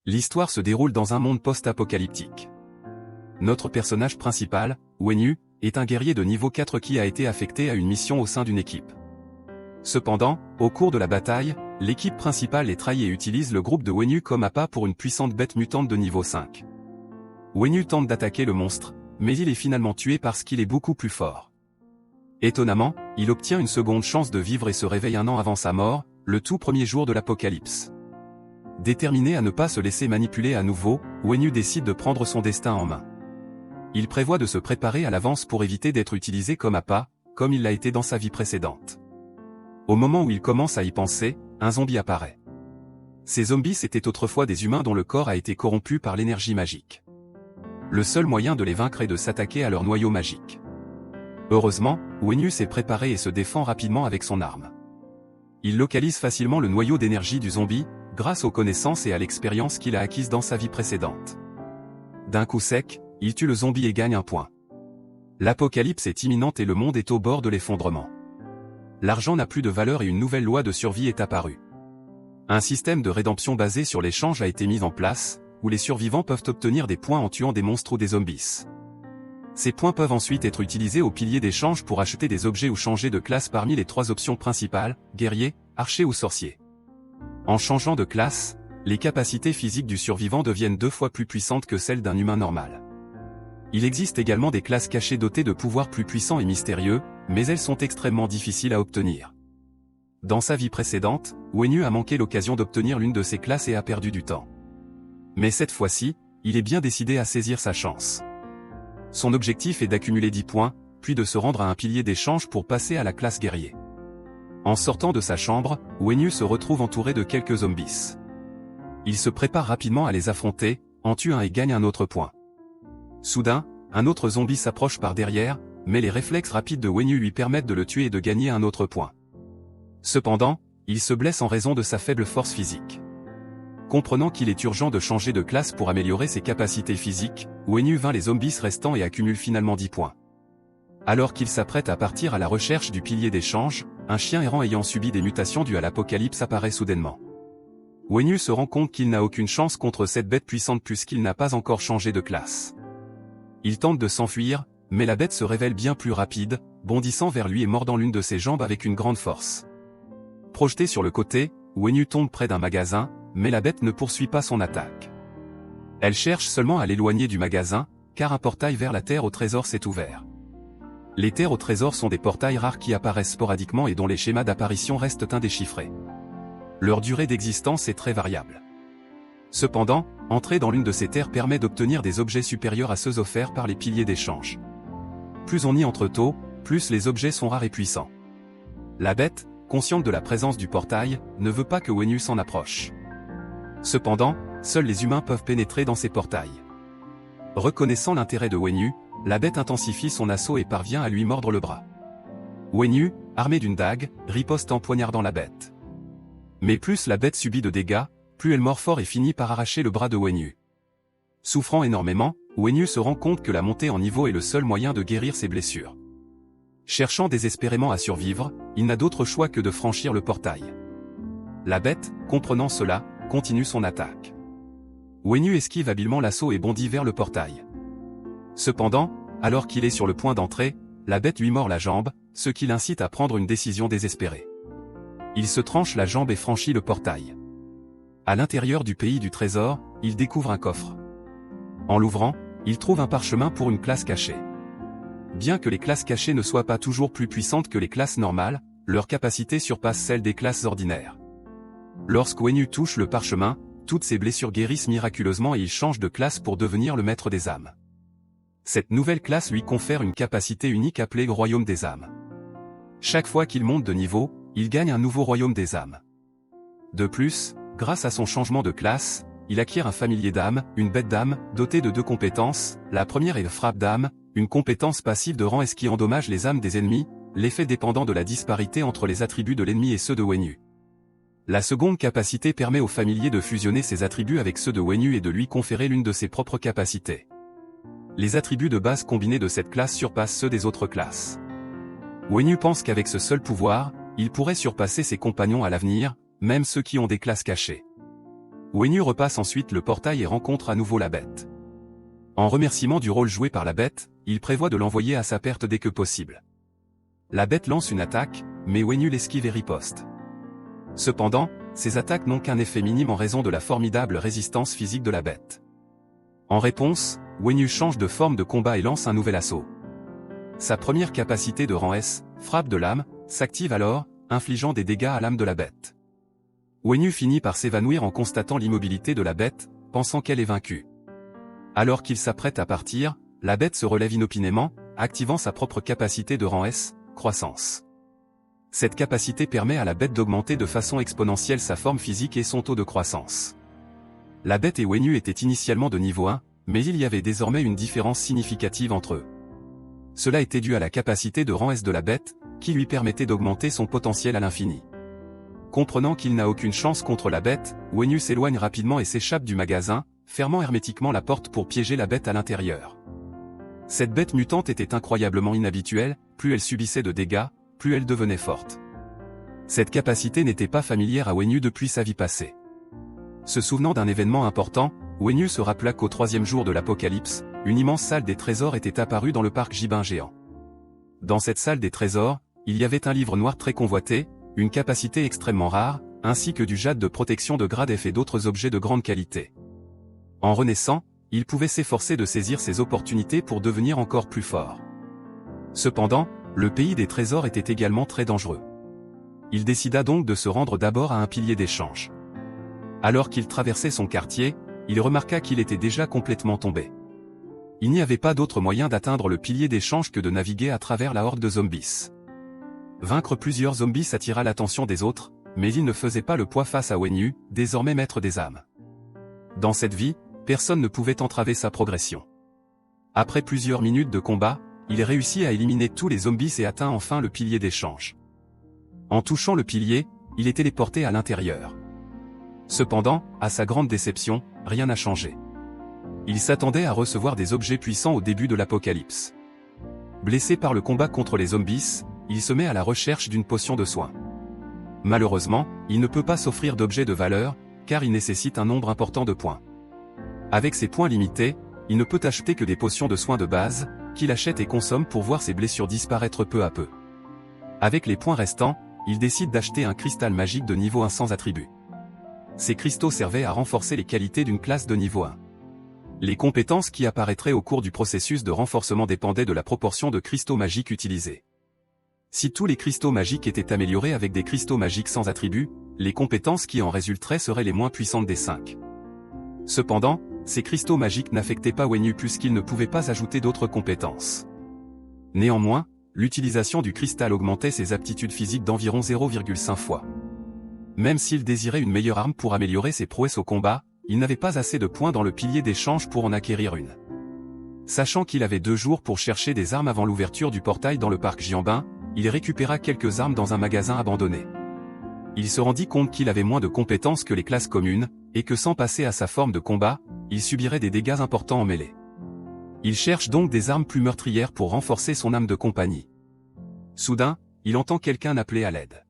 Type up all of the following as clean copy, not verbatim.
L'histoire se déroule dans un monde post-apocalyptique. Notre personnage principal, Wenyu, est un guerrier de niveau 4 qui a été affecté à une mission au sein d'une équipe. Cependant, au cours de la bataille, l'équipe principale est trahie et utilise le groupe de Wenyu comme appât pour une puissante bête mutante de niveau 5. Wenyu tente d'attaquer le monstre, mais il est finalement tué parce qu'il est beaucoup plus fort. Étonnamment, il obtient une seconde chance de vivre et se réveille un an avant sa mort, le tout premier jour de l'apocalypse. Déterminé à ne pas se laisser manipuler à nouveau, Wenyu décide de prendre son destin en main. Il prévoit de se préparer à l'avance pour éviter d'être utilisé comme appât, comme il l'a été dans sa vie précédente. Au moment où il commence à y penser, un zombie apparaît. Ces zombies étaient autrefois des humains dont le corps a été corrompu par l'énergie magique. Le seul moyen de les vaincre est de s'attaquer à leur noyau magique. Heureusement, Wenyu s'est préparé et se défend rapidement avec son arme. Il localise facilement le noyau d'énergie du zombie, grâce aux connaissances et à l'expérience qu'il a acquises dans sa vie précédente. D'un coup sec, il tue le zombie et gagne un point. L'apocalypse est imminente et le monde est au bord de l'effondrement. L'argent n'a plus de valeur et une nouvelle loi de survie est apparue. Un système de rédemption basé sur l'échange a été mis en place, où les survivants peuvent obtenir des points en tuant des monstres ou des zombies. Ces points peuvent ensuite être utilisés au pilier d'échange pour acheter des objets ou changer de classe parmi les 3 options principales, guerrier, archer ou sorcier. En changeant de classe, les capacités physiques du survivant deviennent 2 fois plus puissantes que celles d'un humain normal. Il existe également des classes cachées dotées de pouvoirs plus puissants et mystérieux, mais elles sont extrêmement difficiles à obtenir. Dans sa vie précédente, Wenyu a manqué l'occasion d'obtenir l'une de ces classes et a perdu du temps. Mais cette fois-ci, il est bien décidé à saisir sa chance. Son objectif est d'accumuler 10 points, puis de se rendre à un pilier d'échange pour passer à la classe guerrier. En sortant de sa chambre, Wenyu se retrouve entouré de quelques zombies. Il se prépare rapidement à les affronter, en tue un et gagne un autre point. Soudain, un autre zombie s'approche par derrière, mais les réflexes rapides de Wenyu lui permettent de le tuer et de gagner un autre point. Cependant, il se blesse en raison de sa faible force physique. Comprenant qu'il est urgent de changer de classe pour améliorer ses capacités physiques, Wenyu vainc les zombies restants et accumule finalement 10 points. Alors qu'il s'apprête à partir à la recherche du pilier d'échange, un chien errant ayant subi des mutations dues à l'apocalypse apparaît soudainement. Wenyu se rend compte qu'il n'a aucune chance contre cette bête puissante puisqu'il n'a pas encore changé de classe. Il tente de s'enfuir, mais la bête se révèle bien plus rapide, bondissant vers lui et mordant l'une de ses jambes avec une grande force. Projeté sur le côté, Wenyu tombe près d'un magasin, mais la bête ne poursuit pas son attaque. Elle cherche seulement à l'éloigner du magasin, car un portail vers la terre au trésor s'est ouvert. Les terres au trésor sont des portails rares qui apparaissent sporadiquement et dont les schémas d'apparition restent indéchiffrés. Leur durée d'existence est très variable. Cependant, entrer dans l'une de ces terres permet d'obtenir des objets supérieurs à ceux offerts par les piliers d'échange. Plus on y entre tôt, plus les objets sont rares et puissants. La bête, consciente de la présence du portail, ne veut pas que Wenyu s'en approche. Cependant, seuls les humains peuvent pénétrer dans ces portails. Reconnaissant l'intérêt de Wenyu, la bête intensifie son assaut et parvient à lui mordre le bras. Wenyu, armé d'une dague, riposte en poignardant la bête. Mais plus la bête subit de dégâts, plus elle mord fort et finit par arracher le bras de Wenyu. Souffrant énormément, Wenyu se rend compte que la montée en niveau est le seul moyen de guérir ses blessures. Cherchant désespérément à survivre, il n'a d'autre choix que de franchir le portail. La bête, comprenant cela, continue son attaque. Wenyu esquive habilement l'assaut et bondit vers le portail. Cependant, alors qu'il est sur le point d'entrer, la bête lui mord la jambe, ce qui l'incite à prendre une décision désespérée. Il se tranche la jambe et franchit le portail. À l'intérieur du pays du trésor, il découvre un coffre. En l'ouvrant, il trouve un parchemin pour une classe cachée. Bien que les classes cachées ne soient pas toujours plus puissantes que les classes normales, leur capacité surpasse celle des classes ordinaires. Lorsque Wenyu touche le parchemin, toutes ses blessures guérissent miraculeusement et il change de classe pour devenir le maître des âmes. Cette nouvelle classe lui confère une capacité unique appelée Royaume des âmes. Chaque fois qu'il monte de niveau, il gagne un nouveau Royaume des âmes. De plus, grâce à son changement de classe, il acquiert un familier d'âme, une bête d'âme, dotée de 2 compétences. La première est le frappe d'âme, une compétence passive de rang S qui endommage les âmes des ennemis, l'effet dépendant de la disparité entre les attributs de l'ennemi et ceux de Wenyu. La seconde capacité permet au familier de fusionner ses attributs avec ceux de Wenyu et de lui conférer l'une de ses propres capacités. Les attributs de base combinés de cette classe surpassent ceux des autres classes. Wenyu pense qu'avec ce seul pouvoir, il pourrait surpasser ses compagnons à l'avenir, même ceux qui ont des classes cachées. Wenyu repasse ensuite le portail et rencontre à nouveau la bête. En remerciement du rôle joué par la bête, il prévoit de l'envoyer à sa perte dès que possible. La bête lance une attaque, mais Wenyu l'esquive et riposte. Cependant, ces attaques n'ont qu'un effet minime en raison de la formidable résistance physique de la bête. En réponse, Wenyu change de forme de combat et lance un nouvel assaut. Sa première capacité de rang S, frappe de l'âme, s'active alors, infligeant des dégâts à l'âme de la bête. Wenyu finit par s'évanouir en constatant l'immobilité de la bête, pensant qu'elle est vaincue. Alors qu'il s'apprête à partir, la bête se relève inopinément, activant sa propre capacité de rang S, croissance. Cette capacité permet à la bête d'augmenter de façon exponentielle sa forme physique et son taux de croissance. La bête et Wenyu étaient initialement de niveau 1, mais il y avait désormais une différence significative entre eux. Cela était dû à la capacité de rang S de la bête, qui lui permettait d'augmenter son potentiel à l'infini. Comprenant qu'il n'a aucune chance contre la bête, Wenyu s'éloigne rapidement et s'échappe du magasin, fermant hermétiquement la porte pour piéger la bête à l'intérieur. Cette bête mutante était incroyablement inhabituelle, plus elle subissait de dégâts, plus elle devenait forte. Cette capacité n'était pas familière à Wenyu depuis sa vie passée. Se souvenant d'un événement important, Wenyu se rappela qu'au 3e jour de l'Apocalypse, une immense salle des trésors était apparue dans le parc Jibin géant. Dans cette salle des trésors, il y avait un livre noir très convoité, une capacité extrêmement rare, ainsi que du jade de protection de grade F et d'autres objets de grande qualité. En renaissant, il pouvait s'efforcer de saisir ces opportunités pour devenir encore plus fort. Cependant, le pays des trésors était également très dangereux. Il décida donc de se rendre d'abord à un pilier d'échange. Alors qu'il traversait son quartier, il remarqua qu'il était déjà complètement tombé. Il n'y avait pas d'autre moyen d'atteindre le pilier d'échange que de naviguer à travers la horde de zombies. Vaincre plusieurs zombies attira l'attention des autres, mais il ne faisait pas le poids face à Wenyu, désormais maître des âmes. Dans cette vie, personne ne pouvait entraver sa progression. Après plusieurs minutes de combat, il réussit à éliminer tous les zombies et atteint enfin le pilier d'échange. En touchant le pilier, il est téléporté à l'intérieur. Cependant, à sa grande déception, rien n'a changé. Il s'attendait à recevoir des objets puissants au début de l'Apocalypse. Blessé par le combat contre les zombies, il se met à la recherche d'une potion de soin. Malheureusement, il ne peut pas s'offrir d'objets de valeur, car il nécessite un nombre important de points. Avec ses points limités, il ne peut acheter que des potions de soins de base, qu'il achète et consomme pour voir ses blessures disparaître peu à peu. Avec les points restants, il décide d'acheter un cristal magique de niveau 1 sans attribut. Ces cristaux servaient à renforcer les qualités d'une classe de niveau 1. Les compétences qui apparaîtraient au cours du processus de renforcement dépendaient de la proportion de cristaux magiques utilisés. Si tous les cristaux magiques étaient améliorés avec des cristaux magiques sans attribut, les compétences qui en résulteraient seraient les moins puissantes des 5. Cependant, ces cristaux magiques n'affectaient pas Wenyu puisqu'il ne pouvait pas ajouter d'autres compétences. Néanmoins, l'utilisation du cristal augmentait ses aptitudes physiques d'environ 0,5 fois. Même s'il désirait une meilleure arme pour améliorer ses prouesses au combat, il n'avait pas assez de points dans le pilier d'échange pour en acquérir une. Sachant qu'il avait 2 jours pour chercher des armes avant l'ouverture du portail dans le parc Jianbin, il récupéra quelques armes dans un magasin abandonné. Il se rendit compte qu'il avait moins de compétences que les classes communes, et que sans passer à sa forme de combat, il subirait des dégâts importants en mêlée. Il cherche donc des armes plus meurtrières pour renforcer son âme de compagnie. Soudain, il entend quelqu'un appeler à l'aide.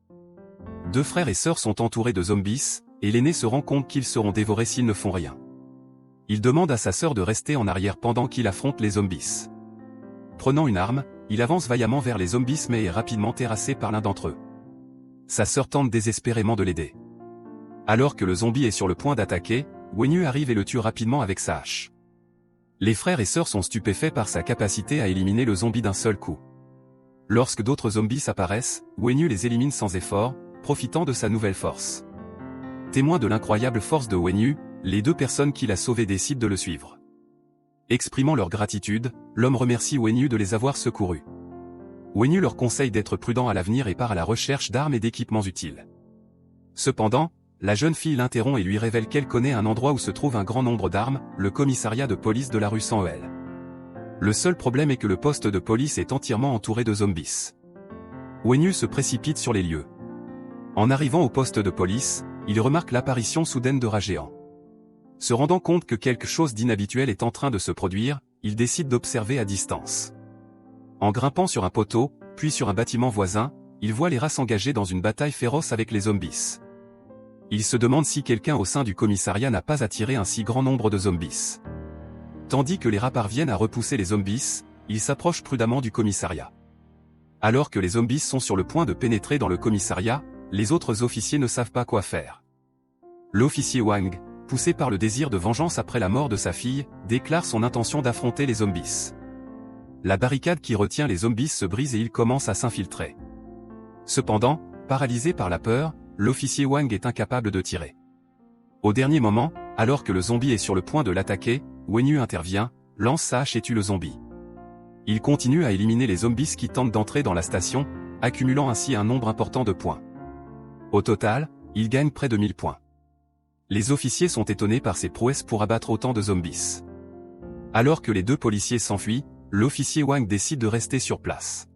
2 frères et sœurs sont entourés de zombies, et l'aîné se rend compte qu'ils seront dévorés s'ils ne font rien. Il demande à sa sœur de rester en arrière pendant qu'il affronte les zombies. Prenant une arme, il avance vaillamment vers les zombies mais est rapidement terrassé par l'un d'entre eux. Sa sœur tente désespérément de l'aider. Alors que le zombie est sur le point d'attaquer, Wenyu arrive et le tue rapidement avec sa hache. Les frères et sœurs sont stupéfaits par sa capacité à éliminer le zombie d'un seul coup. Lorsque d'autres zombies apparaissent, Wenyu les élimine sans effort, profitant de sa nouvelle force. Témoins de l'incroyable force de Wenyu, les 2 personnes qu'il a sauvées décident de le suivre. Exprimant leur gratitude, l'homme remercie Wenyu de les avoir secourus. Wenyu leur conseille d'être prudents à l'avenir et part à la recherche d'armes et d'équipements utiles. Cependant, la jeune fille l'interrompt et lui révèle qu'elle connaît un endroit où se trouve un grand nombre d'armes, le commissariat de police de la rue 100 EL. Le seul problème est que le poste de police est entièrement entouré de zombies. Wenyu se précipite sur les lieux. En arrivant au poste de police, il remarque l'apparition soudaine de rats géants. Se rendant compte que quelque chose d'inhabituel est en train de se produire, il décide d'observer à distance. En grimpant sur un poteau, puis sur un bâtiment voisin, il voit les rats s'engager dans une bataille féroce avec les zombies. Il se demande si quelqu'un au sein du commissariat n'a pas attiré un si grand nombre de zombies. Tandis que les rats parviennent à repousser les zombies, il s'approche prudemment du commissariat. Alors que les zombies sont sur le point de pénétrer dans le commissariat, les autres officiers ne savent pas quoi faire. L'officier Wang, poussé par le désir de vengeance après la mort de sa fille, déclare son intention d'affronter les zombies. La barricade qui retient les zombies se brise et ils commencent à s'infiltrer. Cependant, paralysé par la peur, l'officier Wang est incapable de tirer. Au dernier moment, alors que le zombie est sur le point de l'attaquer, Wenyu intervient, lance sa hache et tue le zombie. Il continue à éliminer les zombies qui tentent d'entrer dans la station, accumulant ainsi un nombre important de points. Au total, il gagne près de 1000 points. Les officiers sont étonnés par ses prouesses pour abattre autant de zombies. Alors que les deux policiers s'enfuient, l'officier Wang décide de rester sur place.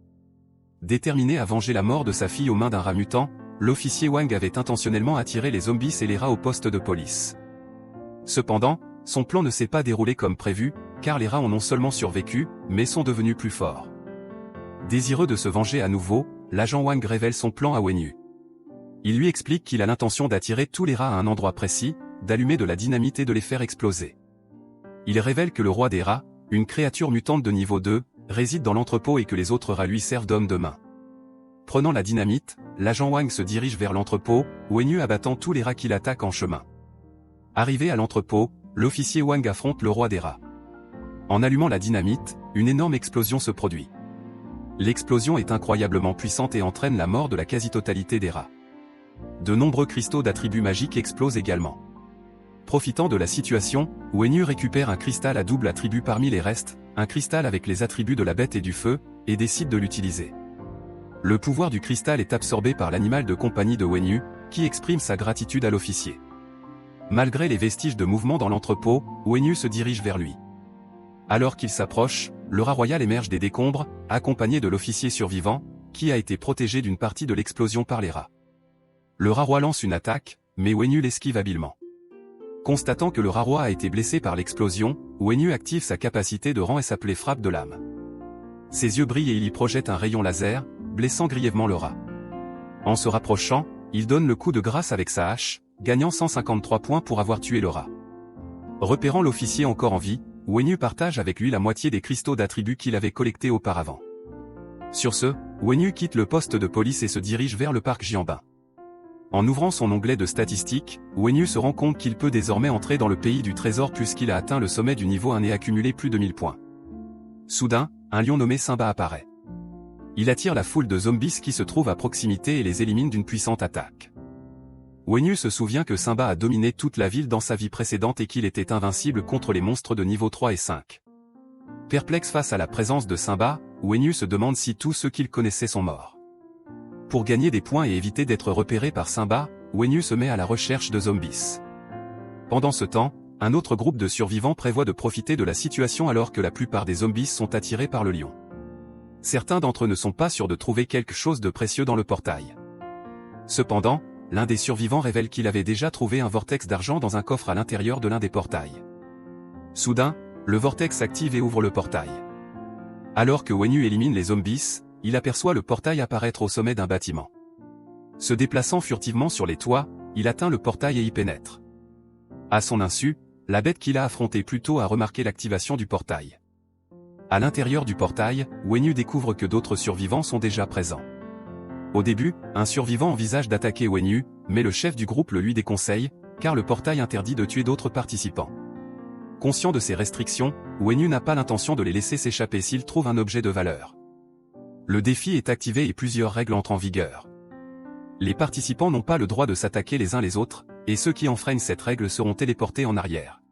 Déterminé à venger la mort de sa fille aux mains d'un rat mutant, l'officier Wang avait intentionnellement attiré les zombies et les rats au poste de police. Cependant, son plan ne s'est pas déroulé comme prévu, car les rats ont non seulement survécu, mais sont devenus plus forts. Désireux de se venger à nouveau, l'agent Wang révèle son plan à Wenyu. Il lui explique qu'il a l'intention d'attirer tous les rats à un endroit précis, d'allumer de la dynamite et de les faire exploser. Il révèle que le roi des rats, une créature mutante de niveau 2, réside dans l'entrepôt et que les autres rats lui servent d'homme de main. Prenant la dynamite, l'agent Wang se dirige vers l'entrepôt, Wenyu abattant tous les rats qui l'attaquent en chemin. Arrivé à l'entrepôt, l'officier Wang affronte le roi des rats. En allumant la dynamite, une énorme explosion se produit. L'explosion est incroyablement puissante et entraîne la mort de la quasi-totalité des rats. De nombreux cristaux d'attributs magiques explosent également. Profitant de la situation, Wenyu récupère un cristal à double attribut parmi les restes, un cristal avec les attributs de la bête et du feu, et décide de l'utiliser. Le pouvoir du cristal est absorbé par l'animal de compagnie de Wenyu, qui exprime sa gratitude à l'officier. Malgré les vestiges de mouvement dans l'entrepôt, Wenyu se dirige vers lui. Alors qu'il s'approche, le rat royal émerge des décombres, accompagné de l'officier survivant, qui a été protégé d'une partie de l'explosion par les rats. Le rat roi lance une attaque, mais Wenyu l'esquive habilement. Constatant que le rat roi a été blessé par l'explosion, Wenyu active sa capacité de rang et s'appelait frappe de l'âme. Ses yeux brillent et il y projette un rayon laser, blessant grièvement le rat. En se rapprochant, il donne le coup de grâce avec sa hache, gagnant 153 points pour avoir tué le rat. Repérant l'officier encore en vie, Wenyu partage avec lui la moitié des cristaux d'attributs qu'il avait collectés auparavant. Sur ce, Wenyu quitte le poste de police et se dirige vers le parc Jianbin. En ouvrant son onglet de statistiques, Wenyu se rend compte qu'il peut désormais entrer dans le pays du trésor puisqu'il a atteint le sommet du niveau 1 et accumulé plus de 1000 points. Soudain, un lion nommé Simba apparaît. Il attire la foule de zombies qui se trouvent à proximité et les élimine d'une puissante attaque. Wenyu se souvient que Simba a dominé toute la ville dans sa vie précédente et qu'il était invincible contre les monstres de niveau 3 et 5. Perplexe face à la présence de Simba, Wenyu se demande si tous ceux qu'il connaissait sont morts. Pour gagner des points et éviter d'être repéré par Simba, Wenyu se met à la recherche de zombies. Pendant ce temps, un autre groupe de survivants prévoit de profiter de la situation alors que la plupart des zombies sont attirés par le lion. Certains d'entre eux ne sont pas sûrs de trouver quelque chose de précieux dans le portail. Cependant, l'un des survivants révèle qu'il avait déjà trouvé un vortex d'argent dans un coffre à l'intérieur de l'un des portails. Soudain, le vortex s'active et ouvre le portail. Alors que Wenyu élimine les zombies, il aperçoit le portail apparaître au sommet d'un bâtiment. Se déplaçant furtivement sur les toits, il atteint le portail et y pénètre. À son insu, la bête qu'il a affrontée plus tôt a remarqué l'activation du portail. À l'intérieur du portail, Wenyu découvre que d'autres survivants sont déjà présents. Au début, un survivant envisage d'attaquer Wenyu, mais le chef du groupe le lui déconseille, car le portail interdit de tuer d'autres participants. Conscient de ces restrictions, Wenyu n'a pas l'intention de les laisser s'échapper s'il trouve un objet de valeur. Le défi est activé et plusieurs règles entrent en vigueur. Les participants n'ont pas le droit de s'attaquer les uns les autres, et ceux qui enfreignent cette règle seront téléportés en arrière.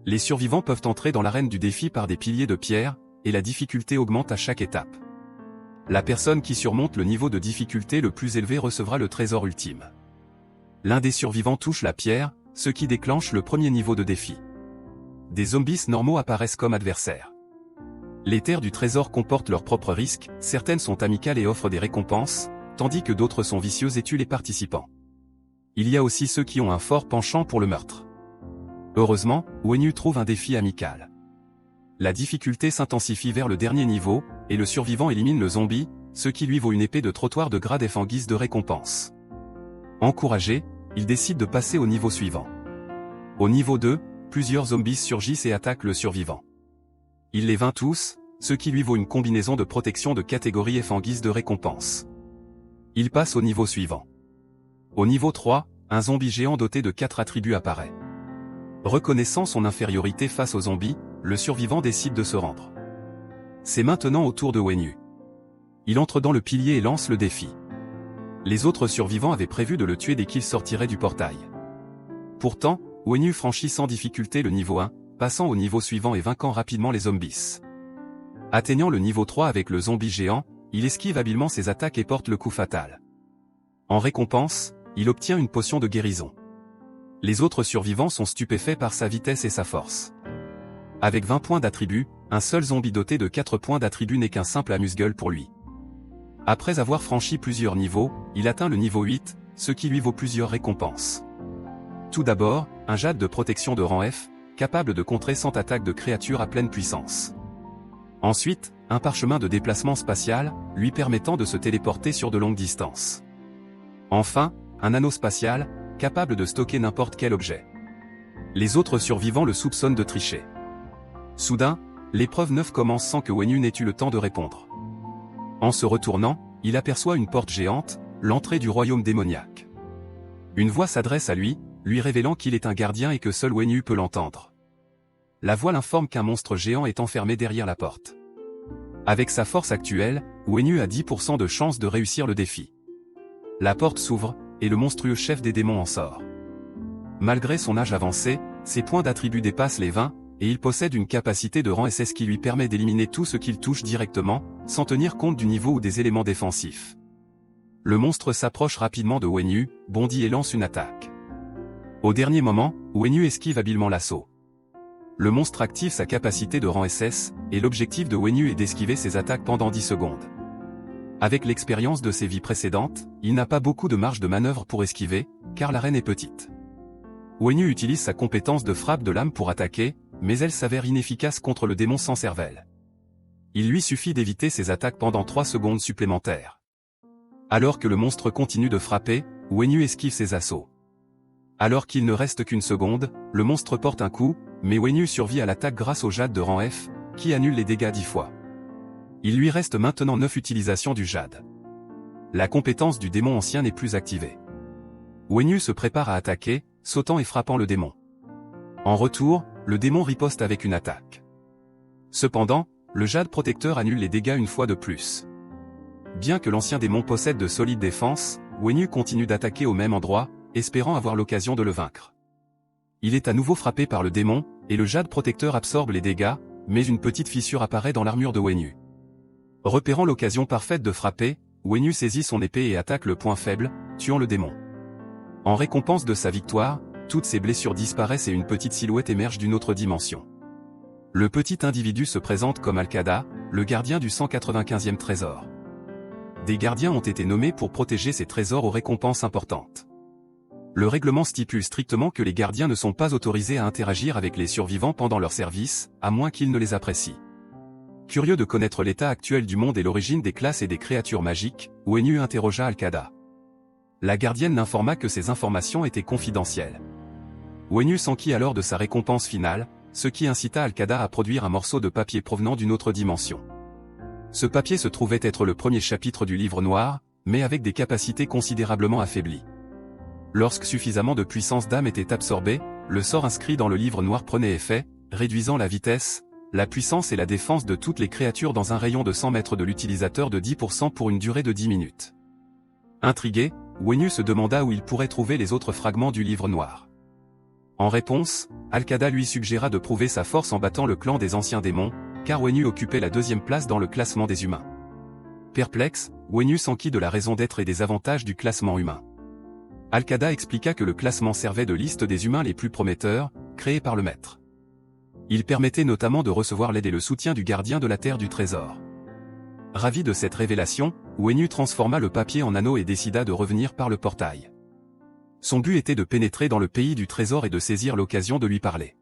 Les survivants peuvent entrer dans l'arène du défi par des piliers de pierre, et la difficulté augmente à chaque étape. La personne qui surmonte le niveau de difficulté le plus élevé recevra le trésor ultime. L'un des survivants touche la pierre, ce qui déclenche le premier niveau de défi. Des zombies normaux apparaissent comme adversaires. Les terres du trésor comportent leurs propres risques, certaines sont amicales et offrent des récompenses, tandis que d'autres sont vicieuses et tuent les participants. Il y a aussi ceux qui ont un fort penchant pour le meurtre. Heureusement, Wenyu trouve un défi amical. La difficulté s'intensifie vers le dernier niveau, et le survivant élimine le zombie, ce qui lui vaut une épée de trottoir de grade F en guise de récompense. Encouragé, il décide de passer au niveau suivant. Au niveau 2, plusieurs zombies surgissent et attaquent le survivant. Il les vainc tous, ce qui lui vaut une combinaison de protection de catégorie F en guise de récompense. Il passe au niveau suivant. Au niveau 3, un zombie géant doté de 4 attributs apparaît. Reconnaissant son infériorité face aux zombies, le survivant décide de se rendre. C'est maintenant au tour de Wenyu. Il entre dans le pilier et lance le défi. Les autres survivants avaient prévu de le tuer dès qu'il sortirait du portail. Pourtant, Wenyu franchit sans difficulté le niveau 1, passant au niveau suivant et vainquant rapidement les zombies. Atteignant le niveau 3 avec le zombie géant, il esquive habilement ses attaques et porte le coup fatal. En récompense, il obtient une potion de guérison. Les autres survivants sont stupéfaits par sa vitesse et sa force. Avec 20 points d'attribut, un seul zombie doté de 4 points d'attribut n'est qu'un simple amuse-gueule pour lui. Après avoir franchi plusieurs niveaux, il atteint le niveau 8, ce qui lui vaut plusieurs récompenses. Tout d'abord, un jade de protection de rang F, capable de contrer 100 attaques de créatures à pleine puissance. Ensuite, un parchemin de déplacement spatial, lui permettant de se téléporter sur de longues distances. Enfin, un anneau spatial, capable de stocker n'importe quel objet. Les autres survivants le soupçonnent de tricher. Soudain, l'épreuve 9 commence sans que Wenyu n'ait eu le temps de répondre. En se retournant, il aperçoit une porte géante, l'entrée du royaume démoniaque. Une voix s'adresse à lui révélant qu'il est un gardien et que seul Wenyu peut l'entendre. La voix l'informe qu'un monstre géant est enfermé derrière la porte. Avec sa force actuelle, Wenyu a 10% de chance de réussir le défi. La porte s'ouvre, et le monstrueux chef des démons en sort. Malgré son âge avancé, ses points d'attribut dépassent les 20, et il possède une capacité de rang SS qui lui permet d'éliminer tout ce qu'il touche directement, sans tenir compte du niveau ou des éléments défensifs. Le monstre s'approche rapidement de Wenyu, bondit et lance une attaque. Au dernier moment, Wenyu esquive habilement l'assaut. Le monstre active sa capacité de rang SS, et l'objectif de Wenyu est d'esquiver ses attaques pendant 10 secondes. Avec l'expérience de ses vies précédentes, il n'a pas beaucoup de marge de manœuvre pour esquiver, car l'arène est petite. Wenyu utilise sa compétence de frappe de l'âme pour attaquer, mais elle s'avère inefficace contre le démon sans cervelle. Il lui suffit d'éviter ses attaques pendant 3 secondes supplémentaires. Alors que le monstre continue de frapper, Wenyu esquive ses assauts. Alors qu'il ne reste qu'une seconde, le monstre porte un coup, mais Wenyu survit à l'attaque grâce au jade de rang F, qui annule les dégâts 10 fois. Il lui reste maintenant 9 utilisations du jade. La compétence du démon ancien n'est plus activée. Wenyu se prépare à attaquer, sautant et frappant le démon. En retour, le démon riposte avec une attaque. Cependant, le jade protecteur annule les dégâts une fois de plus. Bien que l'ancien démon possède de solides défenses, Wenyu continue d'attaquer au même endroit, espérant avoir l'occasion de le vaincre. Il est à nouveau frappé par le démon, et le jade protecteur absorbe les dégâts, mais une petite fissure apparaît dans l'armure de Wenyu. Repérant l'occasion parfaite de frapper, Wenyu saisit son épée et attaque le point faible, tuant le démon. En récompense de sa victoire, toutes ses blessures disparaissent et une petite silhouette émerge d'une autre dimension. Le petit individu se présente comme Alcada, le gardien du 195e trésor. Des gardiens ont été nommés pour protéger ces trésors aux récompenses importantes. Le règlement stipule strictement que les gardiens ne sont pas autorisés à interagir avec les survivants pendant leur service, à moins qu'ils ne les apprécient. Curieux de connaître l'état actuel du monde et l'origine des classes et des créatures magiques, Wenyu interrogea Alcada. La gardienne l'informa que ces informations étaient confidentielles. Wenyu s'enquit alors de sa récompense finale, ce qui incita Alcada à produire un morceau de papier provenant d'une autre dimension. Ce papier se trouvait être le premier chapitre du livre noir, mais avec des capacités considérablement affaiblies. Lorsque suffisamment de puissance d'âme était absorbée, le sort inscrit dans le livre noir prenait effet, réduisant la vitesse, la puissance et la défense de toutes les créatures dans un rayon de 100 mètres de l'utilisateur de 10% pour une durée de 10 minutes. Intrigué, Wenyu se demanda où il pourrait trouver les autres fragments du livre noir. En réponse, Alcada lui suggéra de prouver sa force en battant le clan des anciens démons, car Wenyu occupait la 2e place dans le classement des humains. Perplexe, Wenyu s'enquit de la raison d'être et des avantages du classement humain. Alcada expliqua que le classement servait de liste des humains les plus prometteurs, créés par le maître. Il permettait notamment de recevoir l'aide et le soutien du gardien de la terre du trésor. Ravi de cette révélation, Wenyu transforma le papier en anneau et décida de revenir par le portail. Son but était de pénétrer dans le pays du trésor et de saisir l'occasion de lui parler.